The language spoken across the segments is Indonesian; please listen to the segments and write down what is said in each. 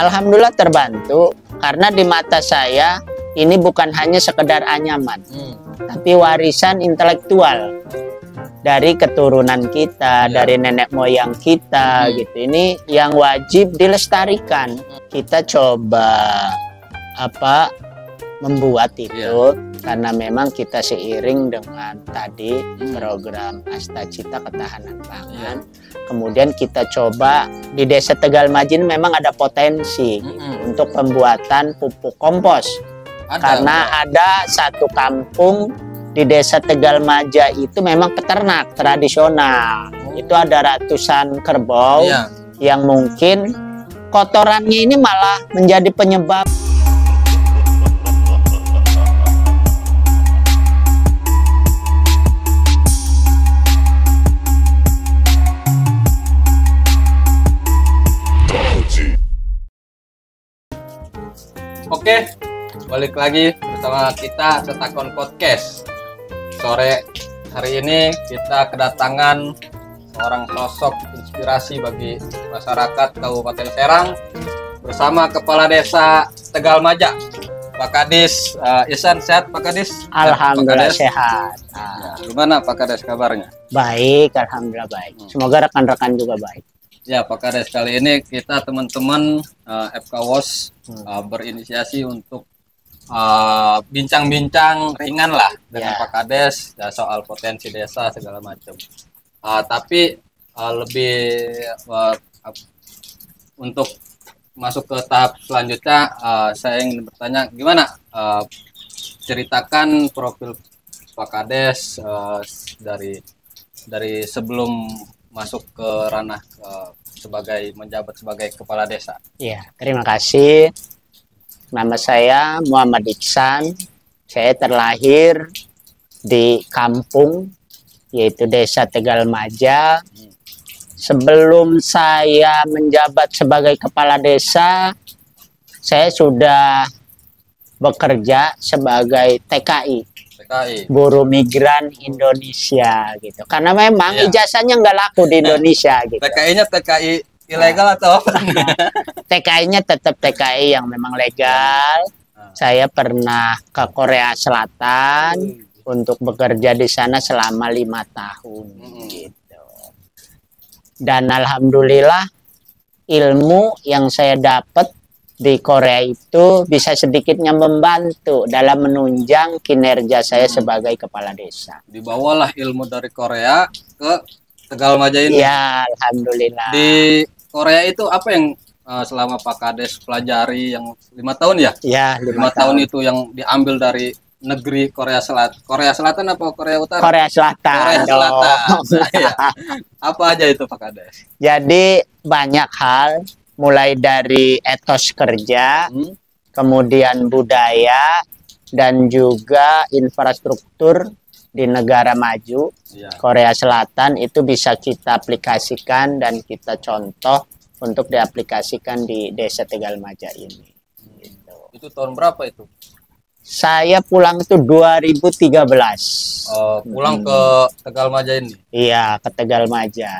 Alhamdulillah terbantu karena di mata saya ini bukan hanya sekedar anyaman, tapi warisan intelektual dari keturunan kita, dari nenek moyang kita gitu. Ini yang wajib dilestarikan. Kita coba membuat itu karena memang kita seiring dengan tadi program Astacita Ketahanan Pangan. Kemudian kita coba di Desa Tegal Majin memang ada potensi untuk pembuatan pupuk kompos. Karena ada satu kampung di Desa Tegal Maja itu memang peternak tradisional. Itu ada ratusan kerbau yang mungkin kotorannya ini malah menjadi penyebab Oke, balik lagi bersama kita Setakon Podcast. Sore hari ini kita kedatangan seorang sosok inspirasi bagi masyarakat Kabupaten Serang bersama Kepala Desa Tegal Maja, Pak Kadis Ihsan. Sehat Pak Kadis? Alhamdulillah sehat. Gimana Pak Kadis kabarnya? Baik, alhamdulillah baik. Semoga rekan-rekan juga baik. Ya Pak Kades, kali ini kita teman-teman FKWOS berinisiasi untuk bincang-bincang ringan lah dengan Pak Kades ya, soal potensi desa segala macam. Tapi lebih untuk masuk ke tahap selanjutnya, saya ingin bertanya gimana ceritakan profil Pak Kades dari sebelum masuk ke ranah menjabat sebagai kepala desa. Iya, terima kasih. Nama saya Muhammad Ihsan. Saya terlahir di kampung yaitu Desa Tegal Maja. Sebelum saya menjabat sebagai kepala desa, saya sudah bekerja sebagai TKI. Buruh Migran Indonesia gitu. Karena memang ijazahnya nggak laku di Indonesia gitu. TKI-nya TKI ilegal atau apa? TKI-nya tetap TKI yang memang legal. Saya pernah ke Korea Selatan untuk bekerja di sana selama 5 tahun gitu. Dan alhamdulillah ilmu yang saya dapat di Korea itu bisa sedikitnya membantu dalam menunjang kinerja saya sebagai kepala desa. Dibawalah ilmu dari Korea ke Tegal Maja ini. Ya, alhamdulillah. Di Korea itu apa yang selama Pak Kades pelajari yang 5 tahun ya? Ya, 5 tahun itu yang diambil dari negeri Korea Selatan. Korea Selatan apa Korea Utara? Korea Selatan. Korea Selatan. Apa aja itu Pak Kades? Jadi banyak hal, mulai dari etos kerja, kemudian budaya, dan juga infrastruktur di negara maju. Korea Selatan itu bisa kita aplikasikan dan kita contoh untuk diaplikasikan di Desa Tegal Maja ini. Gitu. Itu tahun berapa itu? Saya pulang itu 2013. Pulang ke Tegal Maja ini? Iya, ke Tegal Maja.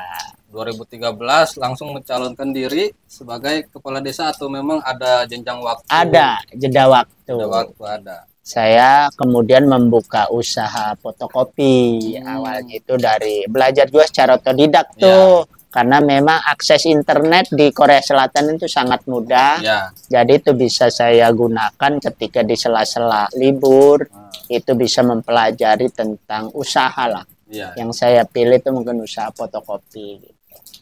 2013 langsung mencalonkan diri sebagai kepala desa atau memang ada jenjang waktu? Ada, jeda waktu. Jeda waktu ada. Saya kemudian membuka usaha fotokopi. Awalnya itu dari belajar juga secara otodidak tuh. Karena memang akses internet di Korea Selatan itu sangat mudah. Jadi itu bisa saya gunakan ketika di sela-sela libur. Itu bisa mempelajari tentang usaha lah. Yang saya pilih itu mungkin usaha fotokopi gitu.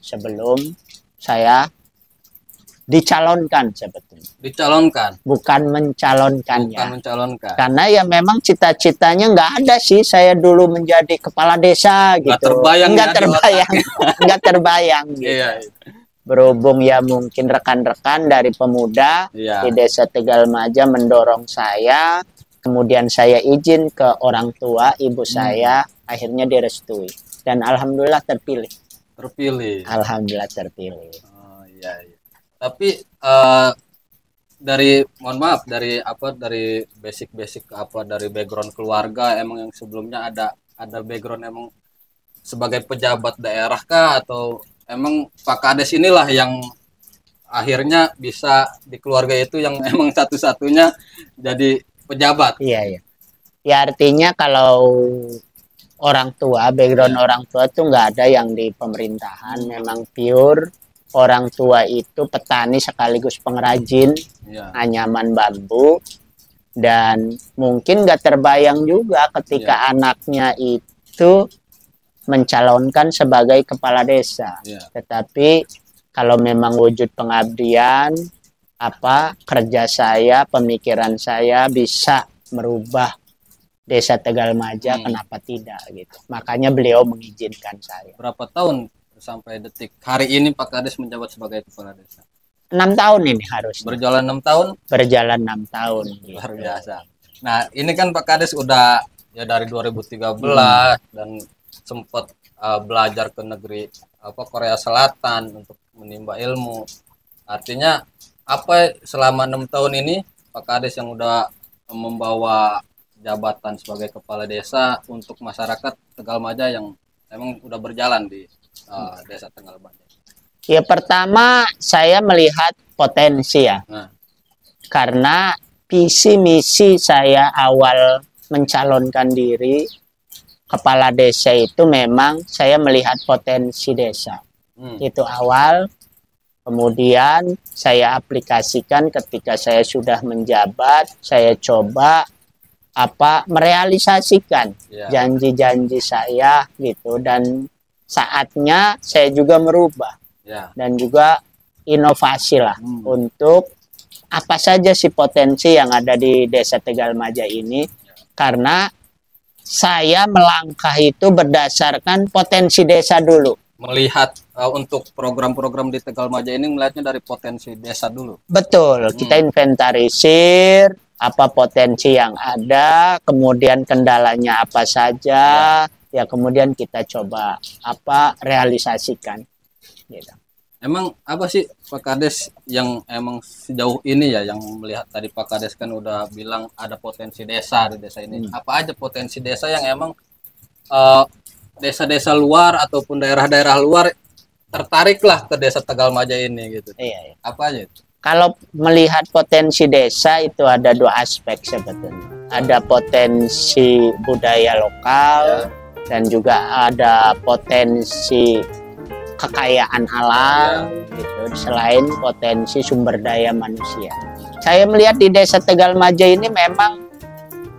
Sebelum saya dicalonkan sebetulnya. Dicalonkan? Bukan mencalonkan. Bukan mencalonkan. Karena ya memang cita-citanya nggak ada sih saya dulu menjadi kepala desa gitu. Nggak terbayang gitu. Iya. Berhubung ya mungkin rekan-rekan dari pemuda di Desa Tegal Maja mendorong saya, kemudian saya izin ke orang tua ibu saya, akhirnya direstui dan alhamdulillah terpilih. Alhamdulillah terpilih. Oh iya. Tapi dari basic dari background keluarga emang yang sebelumnya ada background emang sebagai pejabat daerah kah atau emang Pak Kades inilah yang akhirnya bisa di keluarga itu yang emang satu-satunya jadi pejabat. Iya, iya. Ya artinya kalau orang tua, background Iya. orang tua tuh nggak ada yang di pemerintahan, memang pure orang tua itu petani sekaligus pengrajin Iya. anyaman bambu, dan mungkin nggak terbayang juga ketika anaknya itu mencalonkan sebagai kepala desa. Iya. Tetapi kalau memang wujud pengabdian, kerja saya, pemikiran saya bisa merubah Desa Tegalmaja, kenapa tidak gitu. Makanya beliau mengizinkan saya. Berapa tahun sampai detik hari ini Pak Kades menjabat sebagai kepala desa? 6 tahun ini harus. Berjalan 6 tahun? Berjalan 6 tahun. Gitu. Luar biasa. Nah, ini kan Pak Kades udah ya dari 2013 dan sempat belajar ke negeri Korea Selatan untuk menimba ilmu. Artinya apa selama 6 tahun ini Pak Kades yang udah membawa jabatan sebagai kepala desa untuk masyarakat Tegalmaja yang emang udah berjalan di desa Tegalmaja? Ya pertama saya melihat potensi ya. Nah. Karena visi misi saya awal mencalonkan diri kepala desa itu memang saya melihat potensi desa. Itu awal. Kemudian saya aplikasikan ketika saya sudah menjabat, saya coba merealisasikan janji-janji saya gitu, dan saatnya saya juga merubah dan juga inovasi lah untuk apa saja sih potensi yang ada di Desa Tegalmaja ini, karena saya melangkah itu berdasarkan potensi desa dulu. Melihat untuk program-program di Tegalmaja ini melihatnya dari potensi desa dulu. Betul, kita inventarisir apa potensi yang ada, kemudian kendalanya apa saja, ya kemudian kita coba realisasikan. Gitu. Emang apa sih Pak Kades yang emang sejauh ini ya yang melihat tadi Pak Kades kan udah bilang ada potensi desa di desa ini. Apa aja potensi desa yang emang desa-desa luar ataupun daerah-daerah luar tertariklah ke Desa Tegalmaja ini gitu. Iya. Apa aja itu? Kalau melihat potensi desa itu ada dua aspek sebetulnya. Ada potensi budaya lokal dan juga ada potensi kekayaan alam gitu, selain potensi sumber daya manusia. Saya melihat di Desa Tegalmaja ini memang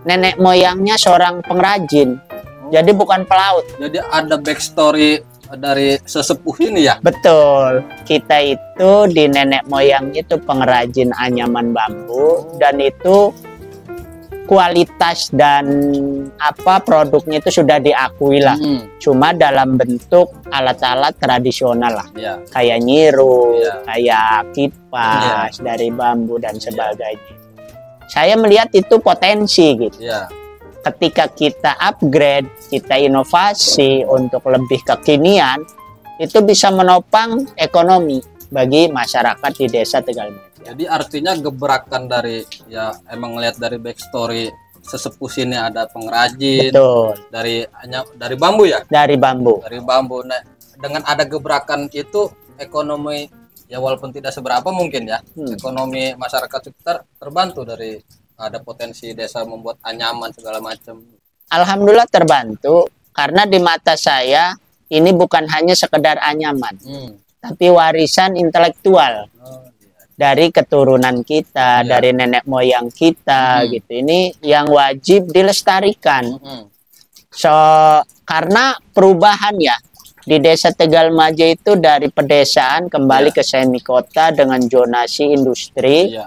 nenek moyangnya seorang pengrajin. Jadi bukan pelaut. Jadi ada backstory dari sesepuh ini ya? Betul. Kita itu di nenek moyang itu pengrajin anyaman bambu, dan itu kualitas dan produknya itu sudah diakui lah. Cuma dalam bentuk alat-alat tradisional lah. Kayak nyiru, kayak kipas dari bambu dan sebagainya. Saya melihat itu potensi gitu. Ketika kita upgrade, kita inovasi untuk lebih kekinian, itu bisa menopang ekonomi bagi masyarakat di Desa Tegalmaja. Jadi artinya gebrakan dari emang ngelihat dari backstory sesepuh sini ada pengrajin. Betul. Dari bambu ya? Dari bambu. Dari bambu. Nah, dengan ada gebrakan itu ekonomi ya walaupun tidak seberapa mungkin ya, ekonomi masyarakat sekitar terbantu dari ada potensi desa membuat anyaman segala macam. Alhamdulillah terbantu, karena di mata saya ini bukan hanya sekedar anyaman, tapi warisan intelektual dari keturunan kita, dari nenek moyang kita gitu. Ini yang wajib dilestarikan. Karena perubahan ya di Desa Tegalmaja itu dari pedesaan kembali ke semi kota dengan zonasi industri.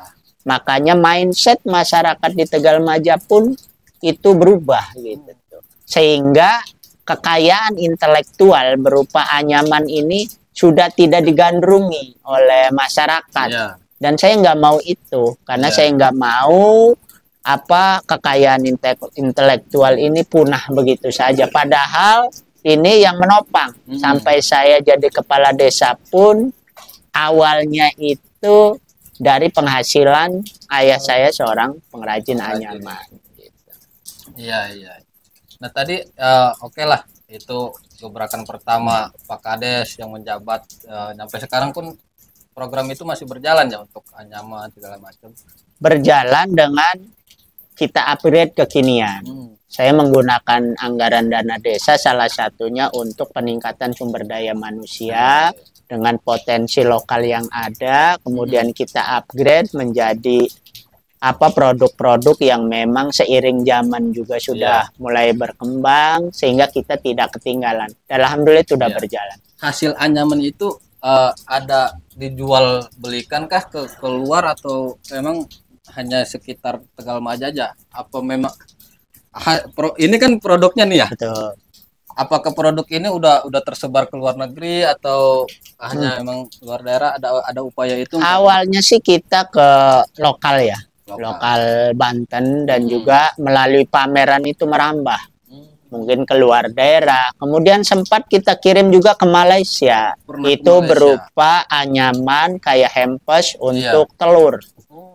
Makanya mindset masyarakat di Tegalmaja pun itu berubah gitu. Sehingga kekayaan intelektual berupa anyaman ini sudah tidak digandrungi oleh masyarakat. Dan saya nggak mau itu, karena saya nggak mau kekayaan intelektual ini punah begitu saja. Padahal ini yang menopang. Sampai saya jadi kepala desa pun awalnya itu dari penghasilan ayah saya seorang pengrajin anyaman. Iya. Nah tadi oke lah, itu gebrakan pertama Pak Kades yang menjabat, sampai sekarang pun program itu masih berjalan ya untuk anyaman segala macam. Berjalan dengan kita upgrade kekinian. Saya menggunakan anggaran dana desa salah satunya untuk peningkatan sumber daya manusia dengan potensi lokal yang ada, kemudian kita upgrade menjadi produk-produk yang memang seiring zaman juga sudah mulai berkembang sehingga kita tidak ketinggalan. Alhamdulillah sudah berjalan. Hasil anyaman itu ada dijual belikan kah ke luar atau memang hanya sekitar Tegalmaja aja? Apa memang ini kan produknya nih ya? Betul. Apakah produk ini udah tersebar ke luar negeri atau hanya memang luar daerah? Ada upaya itu? Awalnya sih kita ke lokal ya. Lokal Banten dan juga melalui pameran itu merambah mungkin ke luar daerah. Kemudian sempat kita kirim juga ke Malaysia. Itu berupa anyaman kayak hempes untuk telur.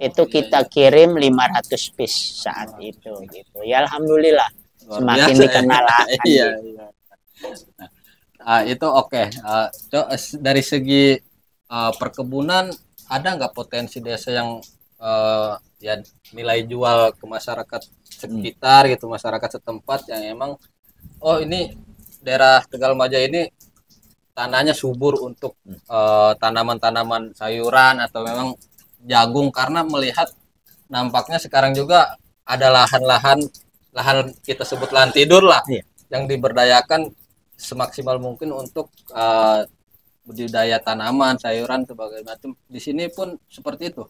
Itu kita kirim 500 piece saat itu gitu. Ya alhamdulillah semakin dikenal. Itu oke. Dari segi perkebunan ada nggak potensi desa yang ya nilai jual ke masyarakat sekitar gitu, masyarakat setempat yang emang ini daerah Tegalmaja ini tanahnya subur untuk tanaman-tanaman sayuran atau memang jagung, karena melihat nampaknya sekarang juga ada lahan kita sebut lahan tidur lah yang diberdayakan semaksimal mungkin untuk budidaya tanaman, sayuran, sebagai macam. Di sini pun seperti itu.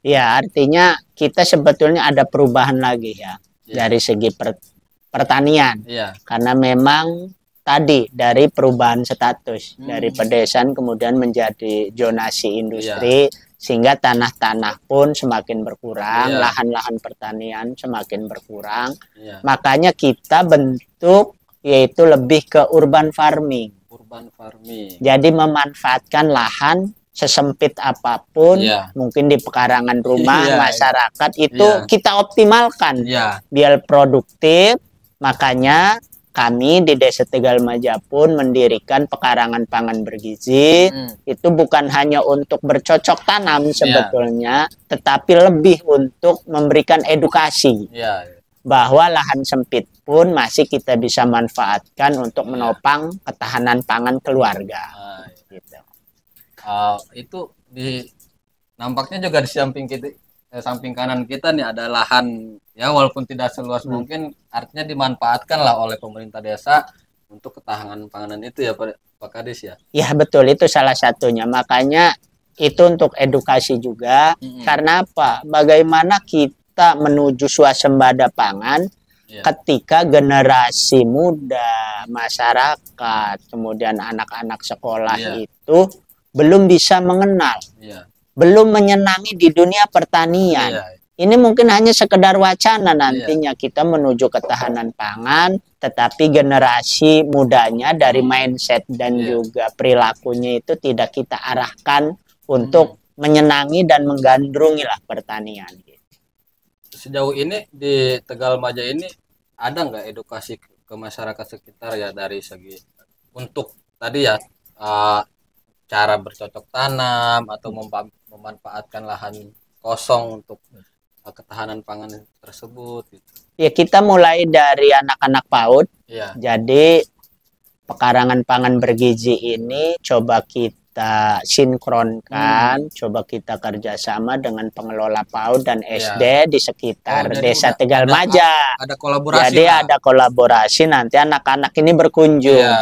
Ya, artinya kita sebetulnya ada perubahan lagi ya dari segi pertanian. Karena memang tadi dari perubahan status dari pedesaan kemudian menjadi zonasi industri sehingga tanah-tanah pun semakin berkurang, lahan-lahan pertanian semakin berkurang. Makanya kita bentuk yaitu lebih ke urban farming. Jadi memanfaatkan lahan sesempit apapun, mungkin di pekarangan rumah masyarakat itu kita optimalkan biar produktif. Makanya kami di Desa Tegalmaja pun mendirikan pekarangan pangan bergizi. Itu bukan hanya untuk bercocok tanam sebetulnya, tetapi lebih untuk memberikan edukasi bahwa lahan sempit pun masih kita bisa manfaatkan untuk menopang ketahanan pangan keluarga. Gitu. Itu nampaknya juga di samping kanan kita nih ada lahan ya, walaupun tidak seluas mungkin, artinya dimanfaatkan lah oleh pemerintah desa untuk ketahanan panganan itu ya Pak Kadis ya. Ya betul, itu salah satunya. Makanya itu untuk edukasi juga. Karena apa? Bagaimana kita menuju swasembada pangan ketika generasi muda, masyarakat, kemudian anak-anak sekolah itu belum bisa mengenal, belum menyenangi di dunia pertanian. Ini mungkin hanya sekedar wacana nantinya kita menuju ketahanan pangan, tetapi generasi mudanya dari mindset dan juga perilakunya itu tidak kita arahkan untuk menyenangi dan menggandrungi lah pertanian. Sejauh ini di Tegalmaja ini ada nggak edukasi ke masyarakat sekitar ya dari segi untuk tadi ya cara bercocok tanam atau memanfaatkan lahan kosong untuk ketahanan pangan tersebut gitu. Ya kita mulai dari anak-anak PAUD. Jadi pekarangan pangan bergizi ini coba kita sinkronkan, coba kita kerjasama dengan pengelola PAUD dan SD di sekitar Desa Tegalmaja. Ada kolaborasi. Jadi ada kolaborasi, nanti anak-anak ini berkunjung.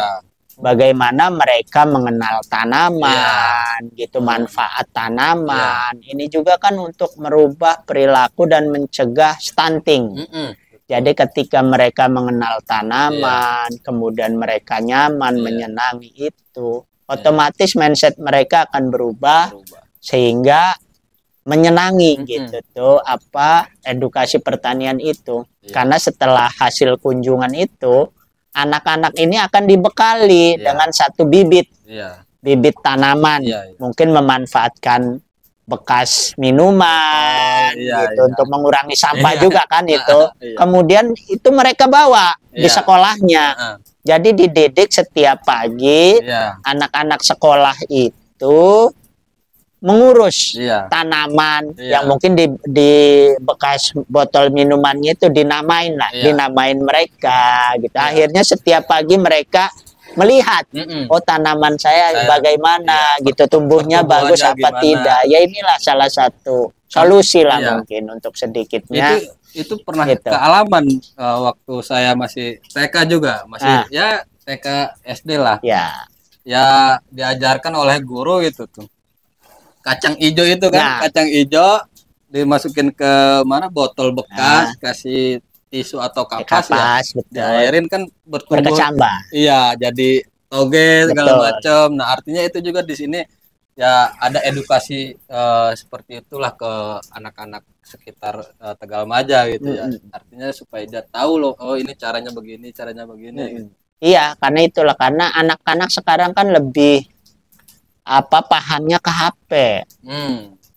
Bagaimana mereka mengenal tanaman, gitu, manfaat tanaman. Ini juga kan untuk merubah perilaku dan mencegah stunting. Jadi ketika mereka mengenal tanaman, kemudian mereka nyaman, menyenangi itu, otomatis mindset mereka akan berubah sehingga menyenangi gitu tuh edukasi pertanian itu. Karena setelah hasil kunjungan itu, anak-anak ini akan dibekali dengan satu bibit tanaman, mungkin memanfaatkan bekas minuman untuk mengurangi sampah juga kan itu. Kemudian itu mereka bawa di sekolahnya. Jadi dididik setiap pagi anak-anak sekolah itu mengurus Iya. tanaman Iya. yang mungkin di bekas botol minumannya itu dinamain lah, Iya. dinamain mereka gitu. Iya. Akhirnya setiap pagi mereka melihat, oh tanaman saya bagaimana gitu, tumbuhnya bagus apa gimana. tidak. Ya inilah salah satu solusi lah Iya. mungkin untuk sedikitnya. Itu pernah Gitu. kealaman waktu saya masih TK juga, masih ya TK SD lah. Ya. Ya diajarkan oleh guru gitu tuh. Kacang hijau itu kan, kacang hijau dimasukin ke mana botol bekas, kasih tisu atau kapas ya. Betul. Diairin kan bertumbuh. Berkecambah. Iya, jadi toge segala Betul. macam. Nah, artinya itu juga di sini ya ada edukasi seperti itulah ke anak-anak sekitar Tegalmaja gitu ya. Artinya supaya dia tahu loh, oh ini caranya begini, caranya begini. Gitu. Iya, karena itulah, karena anak-anak sekarang kan lebih pahamnya ke HP.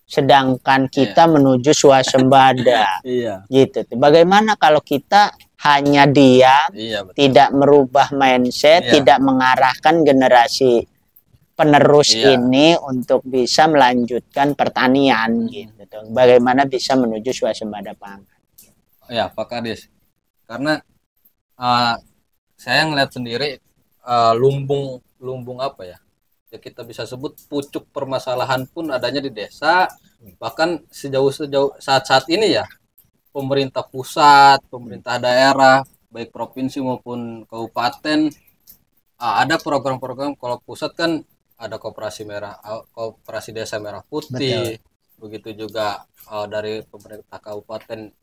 Sedangkan kita menuju swasembada. Iya. Gitu. Bagaimana kalau kita hanya diam, tidak merubah mindset, tidak mengarahkan generasi penerus ini untuk bisa melanjutkan pertanian gitu. Bagaimana bisa menuju swasembada pangan. Ya, Pak Kadis. Karena saya ngeliat sendiri lumbung apa ya? Ya kita bisa sebut pucuk permasalahan pun adanya di desa. Bahkan sejauh saat ini ya, pemerintah pusat, pemerintah daerah, baik provinsi maupun kabupaten, ada program-program. Kalau pusat kan ada koperasi desa merah putih. Betul. Begitu juga dari pemerintah kabupaten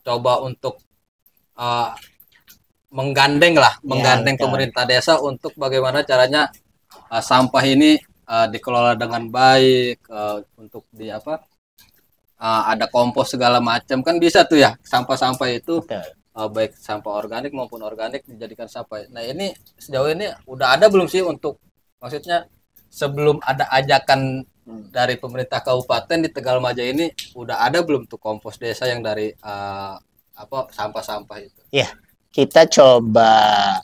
coba untuk menggandeng pemerintah desa untuk bagaimana caranya sampah ini dikelola dengan baik, untuk ada kompos segala macam kan bisa tuh ya, sampah-sampah itu baik sampah organik maupun organik dijadikan sampah. Nah ini sejauh ini udah ada belum sih untuk, maksudnya sebelum ada ajakan dari pemerintah kabupaten di Tegalmaja ini udah ada belum tuh kompos desa yang dari sampah-sampah itu? Iya, kita coba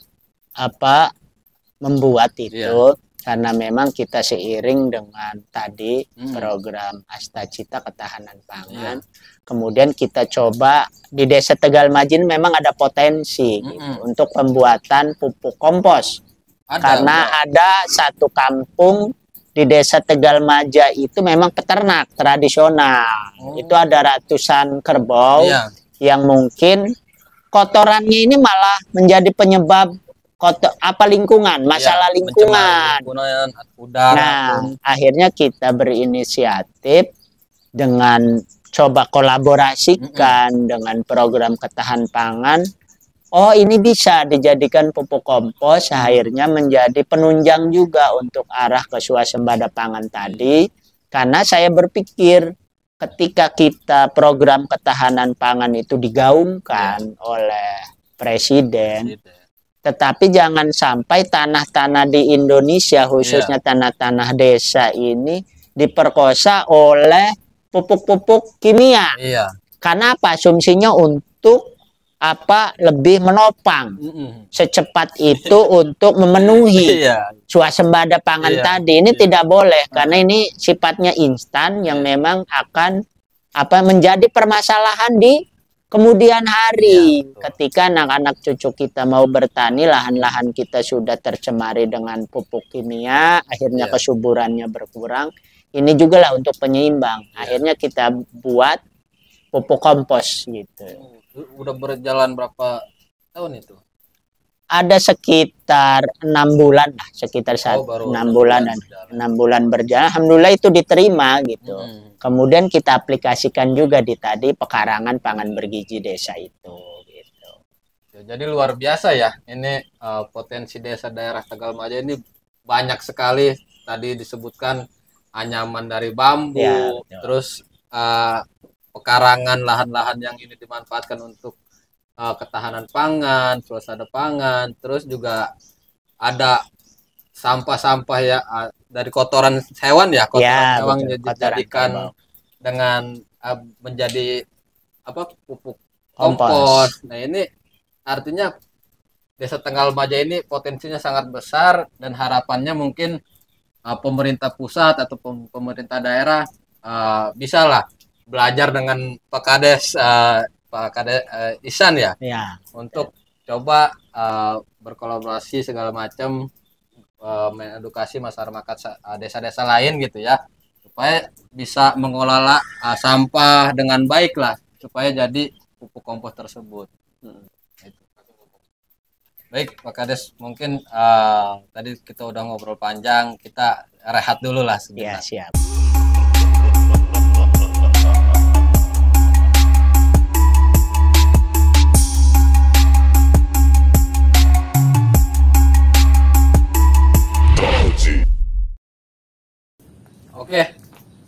membuat itu karena memang kita seiring dengan tadi program Astacita Ketahanan Pangan. Kemudian kita coba di Desa Tegalmaja memang ada potensi gitu, untuk pembuatan pupuk kompos. Karena ada satu kampung di Desa Tegalmaja itu memang peternak tradisional. Itu ada ratusan kerbau yang mungkin kotorannya ini malah menjadi penyebab lingkungan, masalah lingkungan. Nah, akhirnya kita berinisiatif dengan coba kolaborasikan dengan program ketahanan pangan. Oh, ini bisa dijadikan pupuk kompos, akhirnya menjadi penunjang juga untuk arah ke swasembada pangan tadi. Karena saya berpikir ketika kita program ketahanan pangan itu digaungkan oleh Presiden, tetapi jangan sampai tanah-tanah di Indonesia, khususnya tanah-tanah desa ini diperkosa oleh pupuk-pupuk kimia. Karena asumsinya untuk lebih menopang secepat itu untuk memenuhi swasembada pangan tadi. Ini tidak boleh karena ini sifatnya instan yang memang akan menjadi permasalahan di kemudian hari. Ketika anak-anak cucu kita mau bertani, lahan-lahan kita sudah tercemari dengan pupuk kimia, akhirnya kesuburannya berkurang. Ini juga lah untuk penyeimbang. Akhirnya kita buat pupuk kompos gitu. Udah berjalan berapa tahun itu? Ada sekitar 6 bulan lah, sekitar 6 bulan berjalan. Alhamdulillah itu diterima gitu. Kemudian kita aplikasikan juga di tadi pekarangan pangan bergizi desa itu. Gitu. Jadi luar biasa ya. Ini potensi desa daerah Tegalmaja ini banyak sekali. Tadi disebutkan anyaman dari bambu, terus pekarangan lahan-lahan yang ini dimanfaatkan untuk ketahanan pangan, swasembada pangan, terus juga ada sampah-sampah ya dari kotoran hewan ya, kotoran hewan dijadikan dengan menjadi pupuk kompos. Nah ini artinya Desa Tegalmaja ini potensinya sangat besar dan harapannya mungkin pemerintah pusat atau pemerintah daerah bisa lah belajar dengan Pak Kades Ihsan ya, Ya, untuk coba berkolaborasi segala macam, mengedukasi masyarakat desa-desa lain gitu ya, supaya bisa mengelola sampah dengan baik lah, supaya jadi pupuk kompos tersebut. Gitu. Baik Pak Kades, mungkin tadi kita udah ngobrol panjang, kita rehat dulu lah ya sebentar. siap. Oke,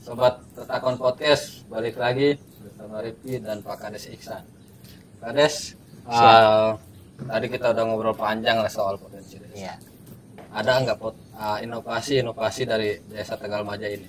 Sobat Tetakon Podcast, balik lagi bersama Rifki dan Pak Kades Ihsan. Pak Kades, tadi kita udah ngobrol panjang lah soal potensi desa. Ya. Ada nggak inovasi-inovasi dari Desa Tegalmaja ini?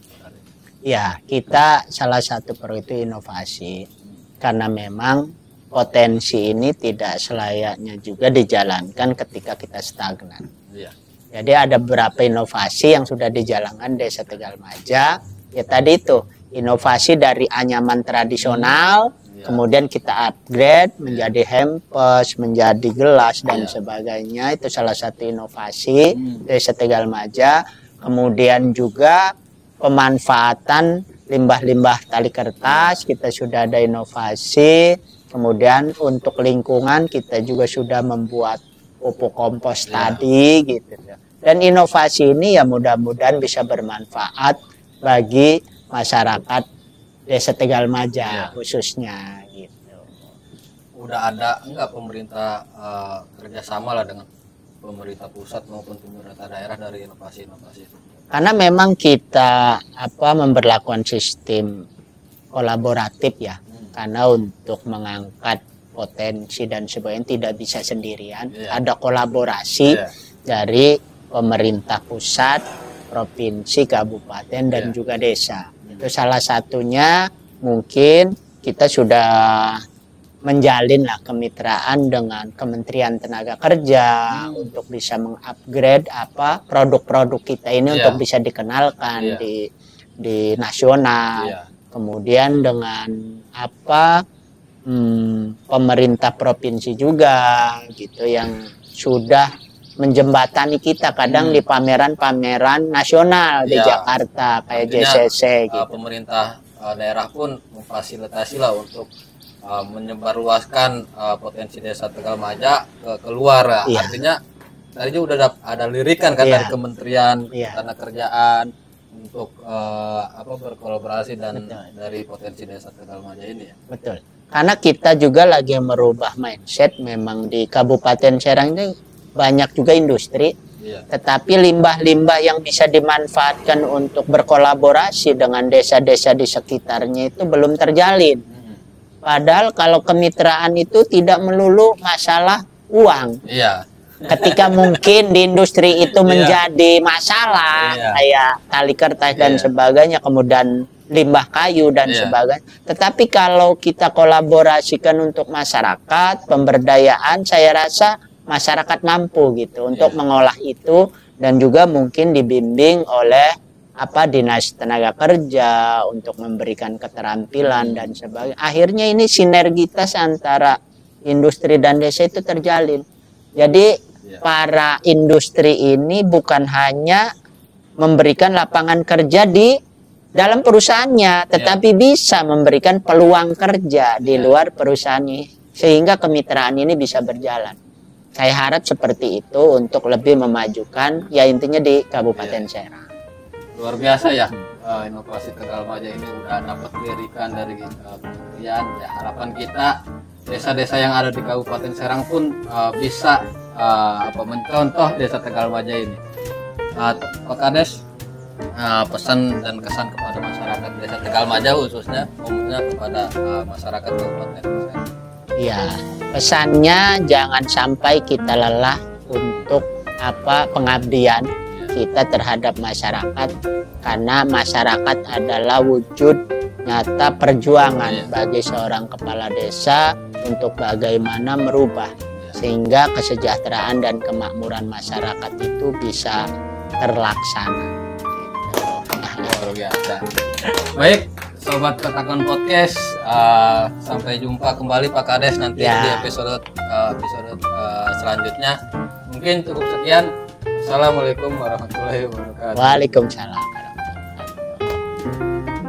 Ya, kita salah satu proyek itu inovasi, karena memang potensi ini tidak selayaknya juga dijalankan ketika kita stagnan. Iya. Jadi ada beberapa inovasi yang sudah dijalankan Desa Tegalmaja. Ya tadi itu, inovasi dari anyaman tradisional, kemudian kita upgrade menjadi hampers, menjadi gelas dan sebagainya. Itu salah satu inovasi Desa Tegalmaja. Kemudian juga pemanfaatan limbah-limbah tali kertas, kita sudah ada inovasi. Kemudian untuk lingkungan kita juga sudah membuat pupuk kompos tadi gitu. Dan inovasi ini ya mudah-mudahan bisa bermanfaat bagi masyarakat Desa Tegalmaja khususnya gitu. Udah ada enggak pemerintah kerjasama lah dengan pemerintah pusat maupun pemerintah daerah dari inovasi-inovasi itu? Karena memang kita memberlakukan sistem kolaboratif ya. Karena untuk mengangkat potensi dan sebagainya tidak bisa sendirian, ada kolaborasi dari pemerintah pusat, provinsi, kabupaten dan juga desa. Itu salah satunya mungkin kita sudah menjalin lah kemitraan dengan Kementerian Tenaga Kerja untuk bisa mengupgrade produk-produk kita ini untuk bisa dikenalkan di nasional. Kemudian dengan pemerintah provinsi juga gitu yang sudah menjembatani kita kadang di pameran-pameran nasional di Jakarta kayak JCC gitu. Pemerintah daerah pun memfasilitasi lah untuk menyebarluaskan potensi Desa Tegalmaja keluar. Artinya tadi juga udah ada lirikan kan dari Kementerian Ketenagakerjaan untuk berkolaborasi dan dari potensi Desa Tegalmaja ini ya. Betul. Karena kita juga lagi merubah mindset, memang di Kabupaten Serang ini banyak juga industri, tetapi limbah-limbah yang bisa dimanfaatkan untuk berkolaborasi dengan desa-desa di sekitarnya itu belum terjalin. Padahal kalau kemitraan itu tidak melulu masalah uang. Ketika mungkin di industri itu menjadi masalah, kayak tali kertas dan sebagainya, kemudian limbah kayu dan sebagainya. Tetapi kalau kita kolaborasikan untuk masyarakat, pemberdayaan, saya rasa masyarakat mampu gitu untuk mengolah itu, dan juga mungkin dibimbing oleh Dinas Tenaga Kerja untuk memberikan keterampilan dan sebagainya. Akhirnya ini sinergitas antara industri dan desa itu terjalin. Jadi para industri ini bukan hanya memberikan lapangan kerja di dalam perusahaannya, tetapi bisa memberikan peluang kerja di luar perusahaannya, sehingga kemitraan ini bisa berjalan. Saya harap seperti itu untuk lebih memajukan, ya intinya di Kabupaten Serang. Luar biasa ya, inovasi Tegalmaja ini udah dapat lirikan dari kementerian. Ya, harapan kita desa-desa yang ada di Kabupaten Serang pun bisa mencontoh Desa Tegalmaja ini. Pak Kades, pesan dan kesan kepada masyarakat Desa Tegalmaja khususnya kepada masyarakat Kabupaten Serang. Ya, pesannya jangan sampai kita lelah untuk pengabdian kita terhadap masyarakat, karena masyarakat adalah wujud nyata perjuangan bagi seorang kepala desa untuk bagaimana merubah sehingga kesejahteraan dan kemakmuran masyarakat itu bisa terlaksana. luar biasa. Baik, sobat Ketakon Podcast, sampai jumpa kembali Pak Kades nanti Ya. di episode selanjutnya. Mungkin cukup sekian. Assalamualaikum warahmatullahi wabarakatuh. Waalaikumsalam warahmatullahi wabarakatuh.